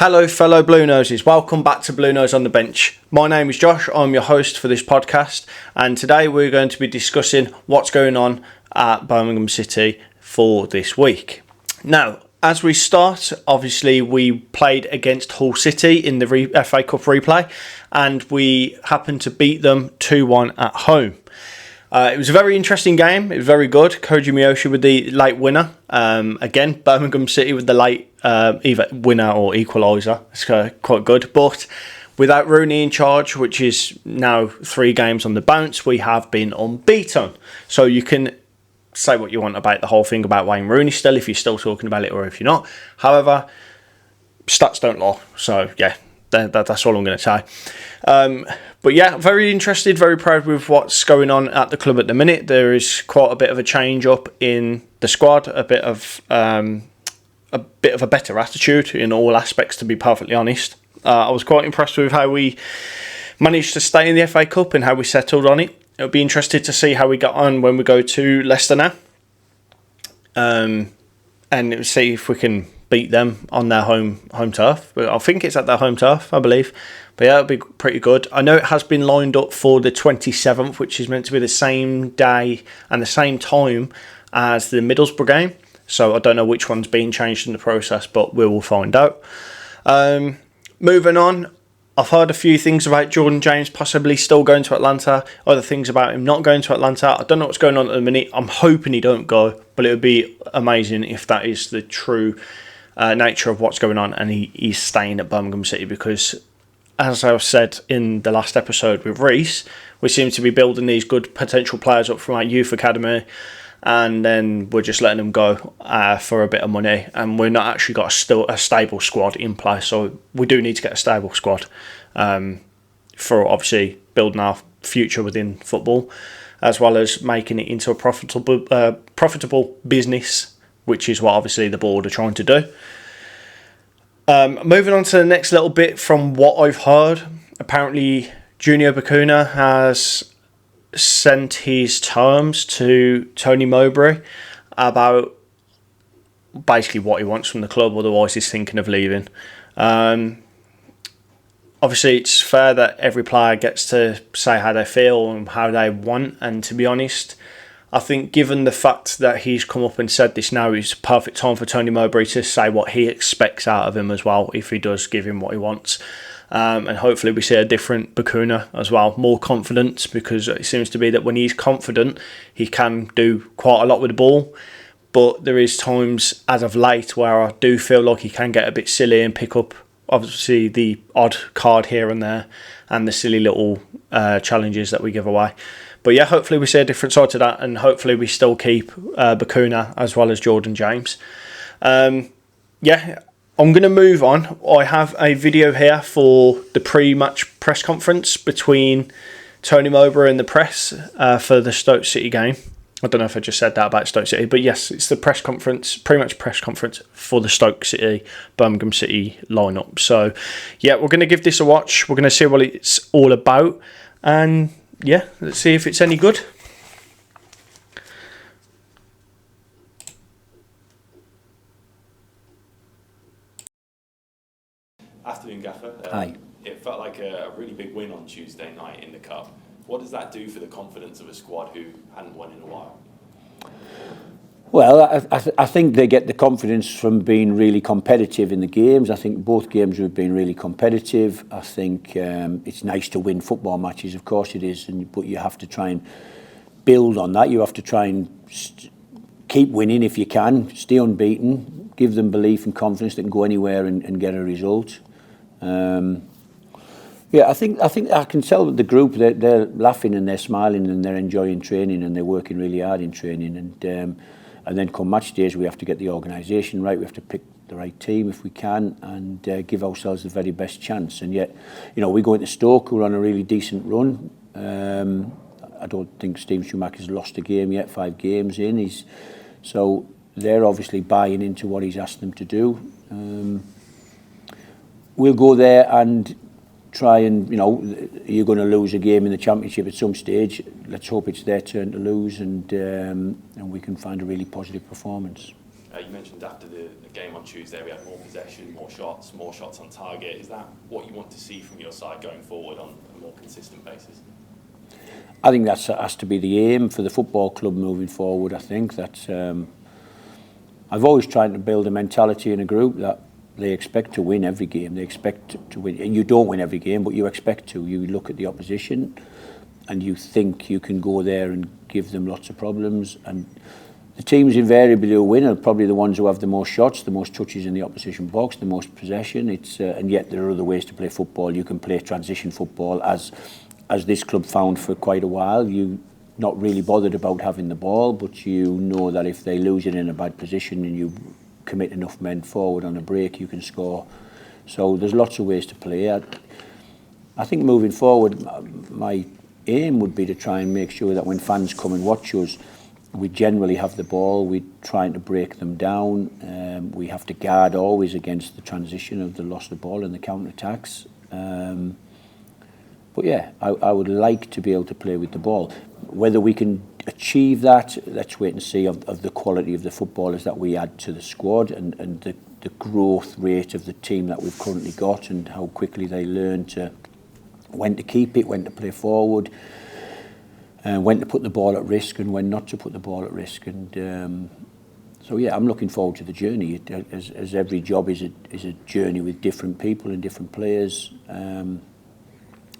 Hello fellow Bluenoses, welcome back to Bluenose on the Bench. My name is Josh, I'm your host for this podcast, and today we're going to be discussing what's going on at Birmingham City for this week. Now, as we start, obviously we played against Hull City in the FA Cup replay, and we happened to beat them 2-1 at home. It was a very interesting game. It was very good. Koji Miyoshi with the late winner. Again, Birmingham City with the late either winner or equaliser. It's quite good. But without Rooney in charge, which is now 3 games on the bounce, we have been unbeaten. So you can say what you want about the whole thing about Wayne Rooney still, if you're still talking about it or if you're not. However, stats don't lie. So yeah, that's all I'm going to say. But yeah, very interested, very proud with what's going on at the club at the minute. There is quite a bit of a change up in the squad, a bit of a better attitude in all aspects, to be perfectly honest. I was quite impressed with how we managed to stay in the FA Cup and how we settled on it. It'll be interesting to see how we got on when we go to Leicester now, and see if we can beat them on their home turf. But I think it's at their home turf, I believe. But yeah, it'll be pretty good. I know it has been lined up for the 27th, which is meant to be the same day and the same time as the Middlesbrough game. So I don't know which one's been changed in the process, but we will find out. Moving on, I've heard a few things about Jordan James possibly still going to Atlanta, other things about him not going to Atlanta. I don't know what's going on at the minute. I'm hoping he don't go, but it would be amazing if that is the true nature of what's going on and he's staying at Birmingham City, because as I've said in the last episode with Reese, we seem to be building these good potential players up from our youth academy, and then we're just letting them go for a bit of money, and we're not actually got a stable squad in place. So we do need to get a stable squad for obviously building our future within football, as well as making it into a profitable business, which is what obviously the board are trying to do. Moving on to the next little bit, from what I've heard, apparently James Bacuna has sent his terms to Tony Mowbray about basically what he wants from the club, otherwise he's thinking of leaving. Obviously it's fair that every player gets to say how they feel and how they want, and to be honest, I think given the fact that he's come up and said this now, is perfect time for Tony Mowbray to say what he expects out of him as well, if he does give him what he wants. And hopefully we see a different Bacuna as well, more confidence, because it seems to be that when he's confident, he can do quite a lot with the ball. But there is times, as of late, where I do feel like he can get a bit silly and pick up, obviously, the odd card here and there and the silly little challenges that we give away. But yeah, hopefully we see a different side to that, and hopefully we still keep Bacuna as well as Jordan James. Yeah, I'm going to move on. I have a video here for the pre-match press conference between Tony Mowbray and the press for the Stoke City game. I don't know if I just said that about Stoke City, but yes, it's the press conference, pre-match press conference for the Stoke City, Birmingham City lineup. So yeah, we're going to give this a watch. We're going to see what it's all about, and yeah, let's see if it's any good. Afternoon, Gaffer. Hi. It felt like a really big win on Tuesday night in the Cup. What does that do for the confidence of a squad who hadn't won in a while? Well, I think they get the confidence from being really competitive in the games. I think both games have been really competitive. I think it's nice to win football matches, of course it is, but you have to try and build on that. You have to try and keep winning if you can, stay unbeaten, give them belief and confidence they can go anywhere and get a result. Yeah, I think I can tell that the group, they're laughing and they're smiling and they're enjoying training and they're working really hard in training, and then come match days we have to get the organisation right, we have to pick the right team if we can, and give ourselves the very best chance. And yet, you know, we go into Stoke, we're on a really decent run. I don't think Steve Schumacher's lost a game yet, 5 games in. So they're obviously buying into what he's asked them to do. We'll go there and try and, you know, you're going to lose a game in the Championship at some stage. Let's hope it's their turn to lose, and we can find a really positive performance. You mentioned after the game on Tuesday we had more possession, more shots on target. Is that what you want to see from your side going forward on a more consistent basis? I think that has to be the aim for the football club moving forward. I think that I've always tried to build a mentality in a group that they expect to win every game. They expect to win, and you don't win every game, but you expect to. You look at the opposition and you think you can go there and give them lots of problems. And the teams invariably who win are probably the ones who have the most shots, the most touches in the opposition box, the most possession. And yet there are other ways to play football. You can play transition football, as this club found for quite a while. You're not really bothered about having the ball, but you know that if they lose it in a bad position and you commit enough men forward on a break, you can score. So there's lots of ways to play. I think moving forward, my aim would be to try and make sure that when fans come and watch us, we generally have the ball, we're trying to break them down. We have to guard always against the transition of the loss of the ball and the counter-attacks. But yeah, I would like to be able to play with the ball. Whether we can achieve that, let's wait and see of the quality of the footballers that we add to the squad and the growth rate of the team that we've currently got and how quickly they learn to when to keep it, when to play forward, when to put the ball at risk and when not to put the ball at risk. And so yeah, I'm looking forward to the journey. As every job is a journey with different people and different players.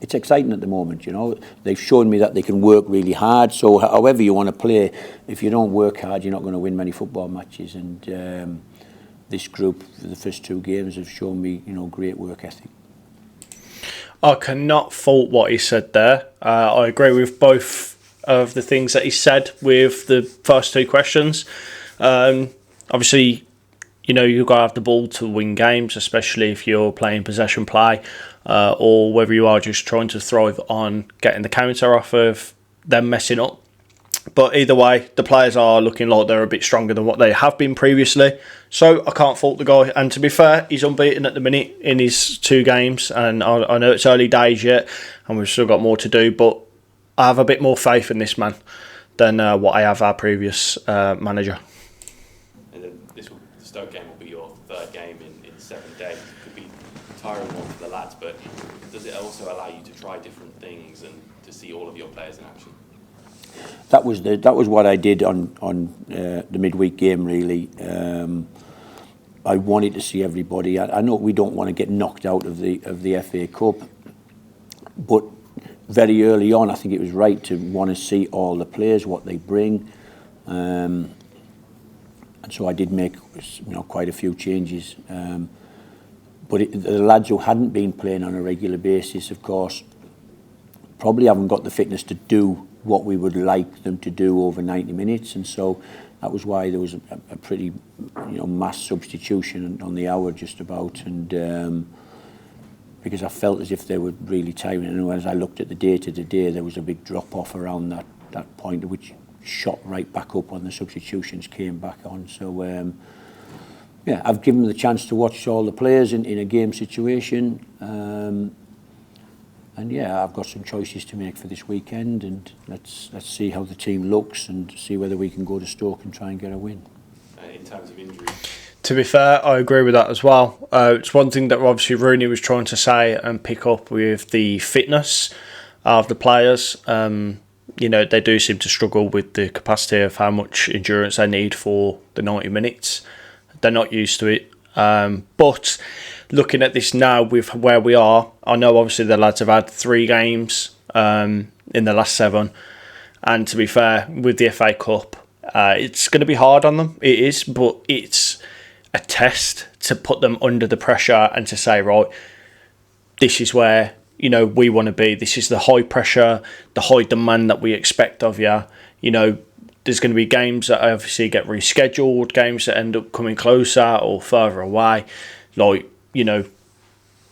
It's exciting at the moment, you know. They've shown me that they can work really hard. So however you want to play, if you don't work hard, you're not going to win many football matches. And this group, for the first two games, have shown me, you know, great work ethic. I cannot fault what he said there. I agree with both of the things that he said with the first two questions. Obviously, you know, you've got to have the ball to win games, especially if you're playing possession play, or whether you are just trying to thrive on getting the counter off of them messing up. But either way, the players are looking like they're a bit stronger than what they have been previously. So I can't fault the guy. And to be fair, he's unbeaten at the minute in his two games. And I know it's early days yet, and we've still got more to do. But I have a bit more faith in this man than what I have our previous manager. And then the Stoke game will be your third game in 7 days. It could be a tiring one for the lads, but does it also allow you to try different things and to see all of your players in action? That was what I did on the midweek game, really. I wanted to see everybody. I know we don't want to get knocked out of the FA Cup, but very early on, I think it was right to want to see all the players, what they bring, and so I did make, you know, quite a few changes. But the lads who hadn't been playing on a regular basis, of course, probably haven't got the fitness to do what we would like them to do over 90 minutes, and so that was why there was a pretty, you know, mass substitution on the hour just about, and because I felt as if they were really tiring. And as I looked at the data today, there was a big drop off around that point, which shot right back up when the substitutions came back on. So yeah, I've given them the chance to watch all the players in a game situation. And yeah, I've got some choices to make for this weekend, and let's see how the team looks and see whether we can go to Stoke and try and get a win. In terms of injuries? To be fair, I agree with that as well. It's one thing that obviously Rooney was trying to say and pick up with the fitness of the players. You know, they do seem to struggle with the capacity of how much endurance they need for the 90 minutes. They're not used to it. But looking at this now with where we are, I know obviously the lads have had 3 games in the last 7, and to be fair, with the FA Cup, it's going to be hard on them. It is, but it's a test to put them under the pressure and to say, right, this is where, you know, we want to be. This is the high pressure, the high demand that we expect of you. You know, there's going to be games that obviously get rescheduled, games that end up coming closer or further away. Like, you know,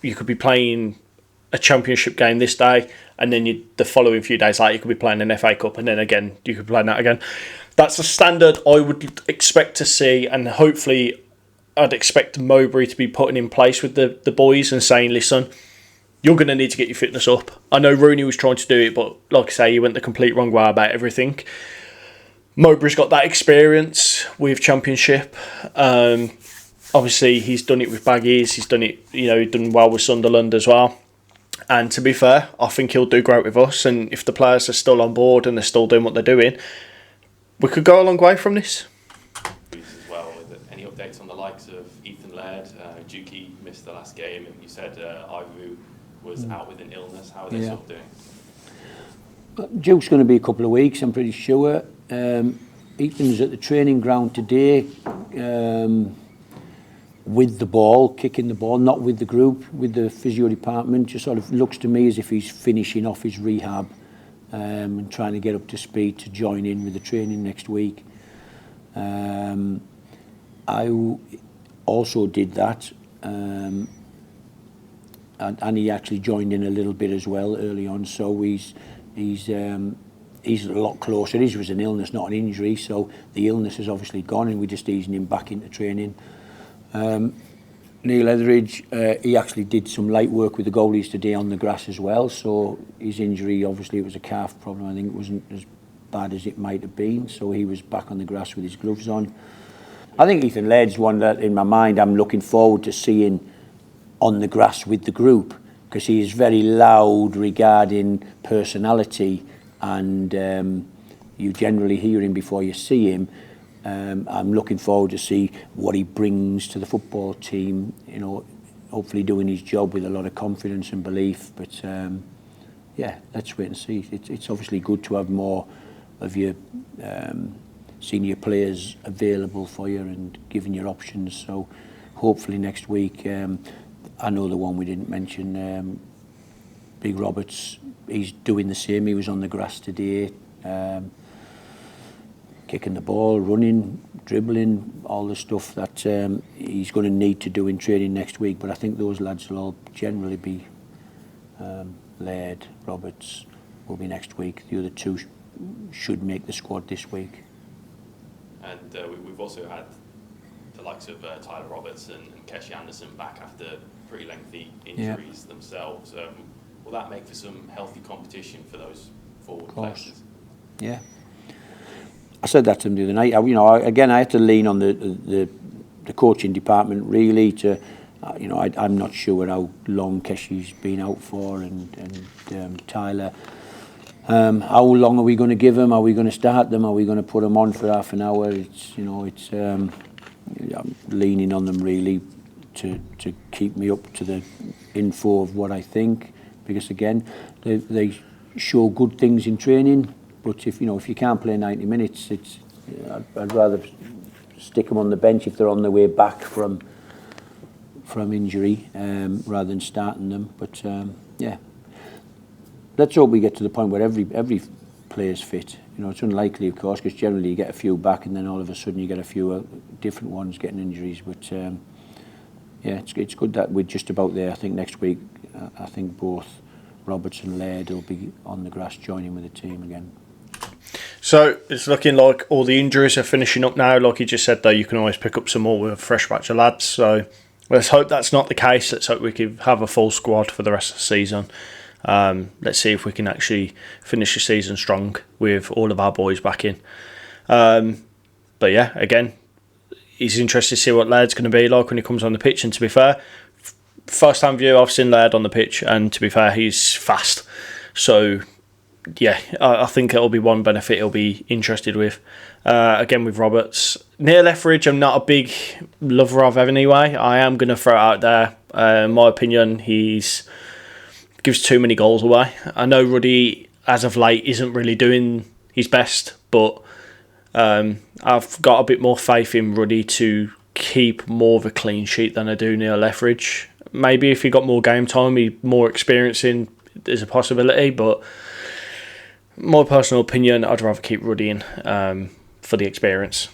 you could be playing a championship game this day, and then the following few days later you could be playing an FA Cup, and then again you could be playing that again. That's a standard I would expect to see, and hopefully I'd expect Mowbray to be putting in place with the boys and saying, listen, you're going to need to get your fitness up. I know Rooney was trying to do it, but like I say, he went the complete wrong way about everything. Mowbray's got that experience with Championship. Obviously, he's done it with Baggies. He's done it, he's done well with Sunderland as well. And to be fair, I think he'll do great with us. And if the players are still on board and they're still doing what they're doing, we could go a long way from this. As well, any updates on the likes of Ethan Laird? Juki missed the last game, and you said Ivu was out with an illness. How are they sort of doing? Duke's going to be a couple of weeks, I'm pretty sure. Ethan's at the training ground today with the ball, kicking the ball, not with the group, with the physio department. Just sort of looks to me as if he's finishing off his rehab and trying to get up to speed to join in with the training next week. I also did that, and he actually joined in a little bit as well early on. So he's a lot closer. His was an illness, not an injury. So the illness is obviously gone, and we're just easing him back into training. Neil Etheridge, he actually did some light work with the goalies today on the grass as well. So his injury, obviously, it was a calf problem. I think it wasn't as bad as it might have been. So he was back on the grass with his gloves on. I think Ethan Laird's one that, in my mind, I'm looking forward to seeing on the grass with the group, because he is very loud regarding personality, and you generally hear him before you see him. I'm looking forward to see what he brings to the football team, hopefully doing his job with a lot of confidence and belief. But let's wait and see. It's obviously good to have more of your senior players available for you and giving your options. So hopefully next week, I know the one we didn't mention, Big Roberts, he's doing the same. He was on the grass today, kicking the ball, running, dribbling, all the stuff that he's going to need to do in training next week. But I think those lads will all generally be Laird, Roberts will be next week. The other two should make the squad this week. And we've also had the likes of Tyler Roberts and Keshi Anderson back after pretty lengthy injuries themselves. Will that make for some healthy competition for those forward players? Yeah. I said that to him the other night. I had to lean on the coaching department really to, I'm not sure how long Keshi's been out for, and Tyler. How long are we going to give them? Are we going to start them? Are we going to put them on for half an hour? I'm leaning on them really to keep me up to the info of what I think, because again, they show good things in training. But if you can't play 90 minutes, I'd rather stick them on the bench if they're on their way back from injury, rather than starting them. But let's hope we get to the point where every player's fit. It's unlikely, of course, because generally you get a few back, and then all of a sudden you get a few different ones getting injuries. But it's good that we're just about there. I think next week, I think both Roberts and Laird will be on the grass joining with the team again. So it's looking like all the injuries are finishing up now. Like you just said, though, you can always pick up some more with a fresh batch of lads. So let's hope that's not the case. Let's hope we can have a full squad for the rest of the season. Let's see if we can actually finish the season strong with all of our boys back in. But yeah, again, it's interesting to see what Laird's going to be like when he comes on the pitch. And to be fair, first time view, I've seen Laird on the pitch, and to be fair, he's fast. So yeah, I think it'll be one benefit he'll be interested with. Again, with Roberts. Neil Etheridge, I'm not a big lover of anyway. I am going to throw it out there. In my opinion, gives too many goals away. I know Ruddy, as of late, isn't really doing his best, but I've got a bit more faith in Ruddy to keep more of a clean sheet than I do Neil Etheridge. Maybe if he got more game time, more experience in, there's a possibility, but my personal opinion, I'd rather keep Ruddy in for the experience.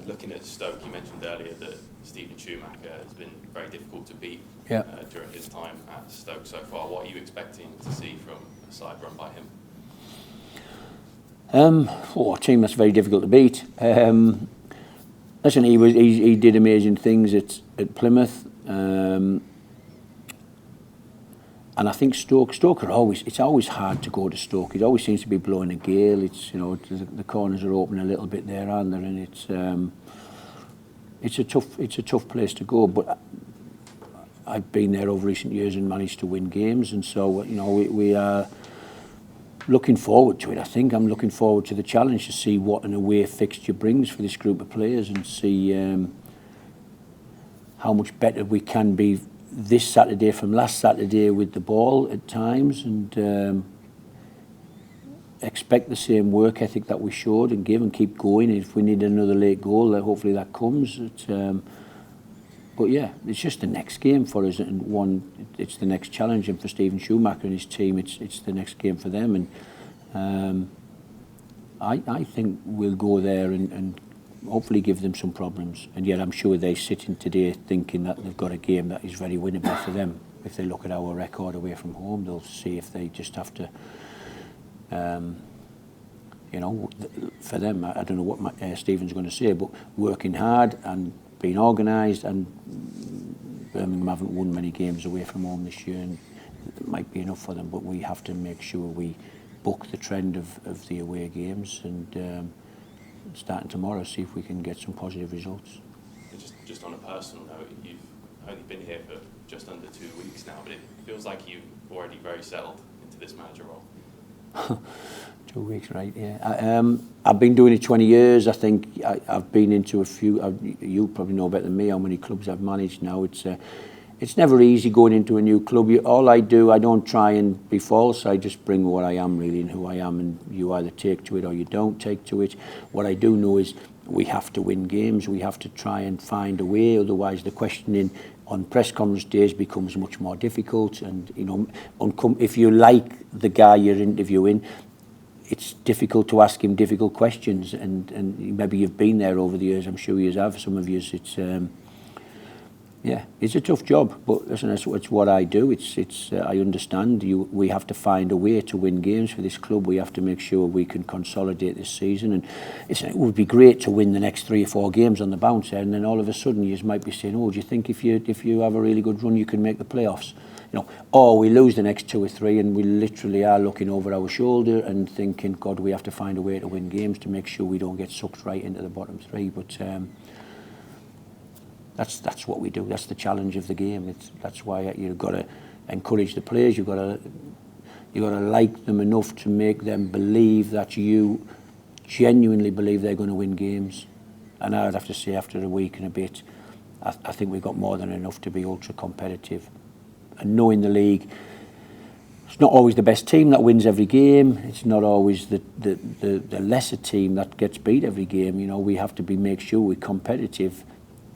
Looking at Stoke, you mentioned earlier that Stephen Schumacher has been very difficult to beat during his time at Stoke so far. What are you expecting to see from a side run by him? A team that's very difficult to beat. Listen, he did amazing things at Plymouth. And I think Stoke are always, it's always hard to go to Stoke. It always seems to be blowing a gale. It's, the corners are open a little bit there, aren't there? And it's a tough place to go. But I've been there over recent years and managed to win games. And so, we are looking forward to it. I think I'm looking forward to the challenge to see what an away fixture brings for this group of players and see how much better we can be this Saturday from last Saturday with the ball at times, and expect the same work ethic that we showed and give and keep going. If we need another late goal, hopefully that comes. But yeah, it's just the next game for us, and it's the next challenge, and for Stephen Schumacher and his team, it's the next game for them. And I think we'll go there and hopefully give them some problems. And yet I'm sure they're sitting today thinking that they've got a game that is very winnable for them. If they look at our record away from home, they'll see if they just have to, for them, I don't know what Stephen's going to say, but working hard and being organised, and Birmingham haven't won many games away from home this year, and it might be enough for them, but we have to make sure we buck the trend of the away games, and starting tomorrow, see if we can get some positive results. Just on a personal note, you've only been here for just under 2 weeks now, but it feels like you've already very settled into this manager role. 2 weeks, right? Yeah. I've been doing it 20 years. I think I've been into a few. You probably know better than me how many clubs I've managed now. It's never easy going into a new club. All I do, I don't try and be false. I just bring what I am really and who I am, and you either take to it or you don't take to it. What I do know is we have to win games. We have to try and find a way. Otherwise, the questioning on press conference days becomes much more difficult. And if you like the guy you're interviewing, it's difficult to ask him difficult questions. And maybe you've been there over the years. I'm sure you have. Some of you, it's a tough job, but listen, it's what I do. I understand we have to find a way to win games for this club. We have to make sure we can consolidate this season, and it would be great to win the next 3 or 4 games on the bounce, and then all of a sudden you might be saying, do you think if you have a really good run you can make the playoffs? Or we lose the next 2 or 3 and we literally are looking over our shoulder and thinking, God, we have to find a way to win games to make sure we don't get sucked right into the bottom 3. But that's what we do. That's the challenge of the game. That's why you've got to encourage the players. You've got to like them enough to make them believe that you genuinely believe they're going to win games. And I'd have to say, after a week and a bit, I think we've got more than enough to be ultra competitive. And knowing the league, it's not always the best team that wins every game. It's not always the lesser team that gets beat every game. We have to make sure we're competitive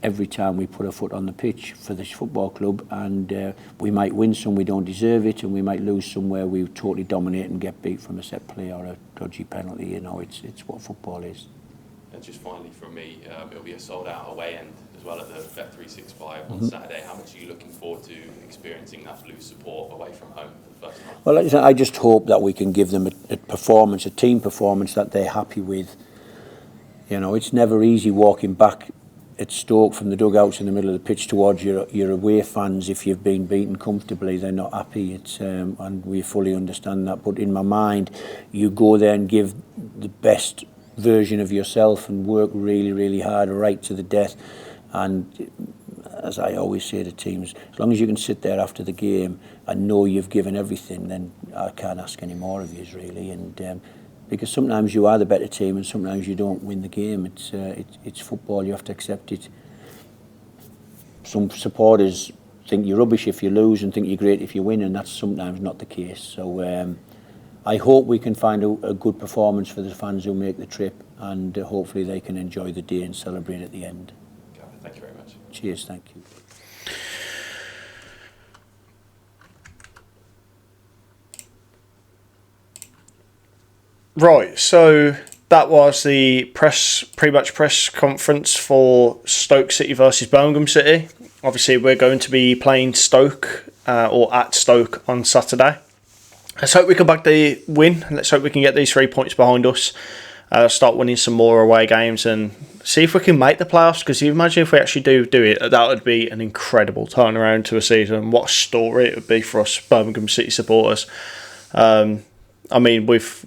every time we put a foot on the pitch for this football club, and we might win some we don't deserve it, and we might lose some where we totally dominate and get beat from a set play or a dodgy penalty. It's what football is. And just finally from me, it'll be a sold out away end as well at the Bet365 on Saturday. How much are you looking forward to experiencing that Blues support away from home for the first time? Well, I just hope that we can give them a performance, a team performance that they're happy with. It's never easy walking back at Stoke from the dugouts in the middle of the pitch towards your away fans. If you've been beaten comfortably, they're not happy. And we fully understand that. But in my mind, you go there and give the best version of yourself and work really, really hard, right to the death. And as I always say to teams, as long as you can sit there after the game and know you've given everything, then I can't ask any more of you, really. And because sometimes you are the better team and sometimes you don't win the game. It's football, you have to accept it. Some supporters think you're rubbish if you lose and think you're great if you win, and that's sometimes not the case. So I hope we can find a good performance for the fans who make the trip, and hopefully they can enjoy the day and celebrate at the end. Thank you very much. Cheers, thank you. Right, so that was the pre-match press conference for Stoke City versus Birmingham City. Obviously, we're going to be playing Stoke or at Stoke on Saturday. Let's hope we can back the win. Let's hope we can get these 3 points behind us. start winning some more away games, and see if we can make the playoffs. Because you imagine if we actually do it, that would be an incredible turnaround to a season. What a story it would be for us Birmingham City supporters. I mean, we've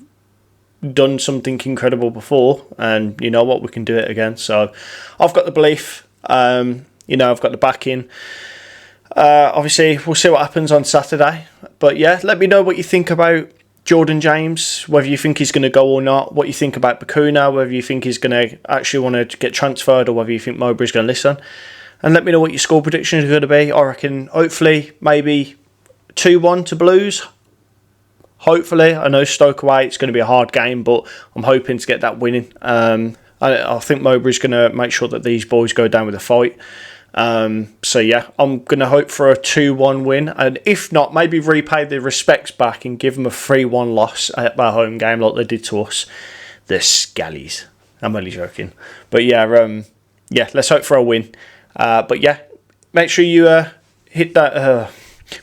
done something incredible before, and you know what, we can do it again. So I've got the belief, I've got the backing. Obviously, we'll see what happens on Saturday. But yeah, let me know what you think about Jordan James, whether you think he's going to go or not, what you think about Bacuna, whether you think he's going to actually want to get transferred, or whether you think Mowbray's going to listen. And let me know what your score predictions are going to be. I reckon, hopefully, maybe 2-1 to Blues. Hopefully. I know Stoke away, it's going to be a hard game, but I'm hoping to get that winning. I think Mowbray's going to make sure that these boys go down with a fight. So yeah, I'm going to hope for a 2-1 win, and if not, maybe repay the respects back and give them a 3-1 loss at their home game like they did to us, the Scallies. I'm only joking, but yeah, let's hope for a win. But yeah, make sure you hit that.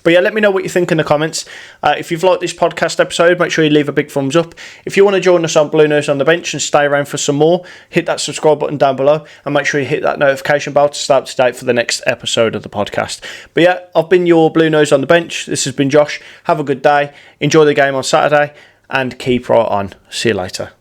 But yeah, let me know what you think in the comments. If you've liked this podcast episode, make sure you leave a big thumbs up. If you want to join us on Bluenoses on the Bench and stay around for some more, hit that subscribe button down below, and make sure you hit that notification bell to stay up to date for the next episode of the podcast. But yeah, I've been your Bluenoses on the Bench. This has been Josh. Have a good day. Enjoy the game on Saturday, and keep right on. See you later.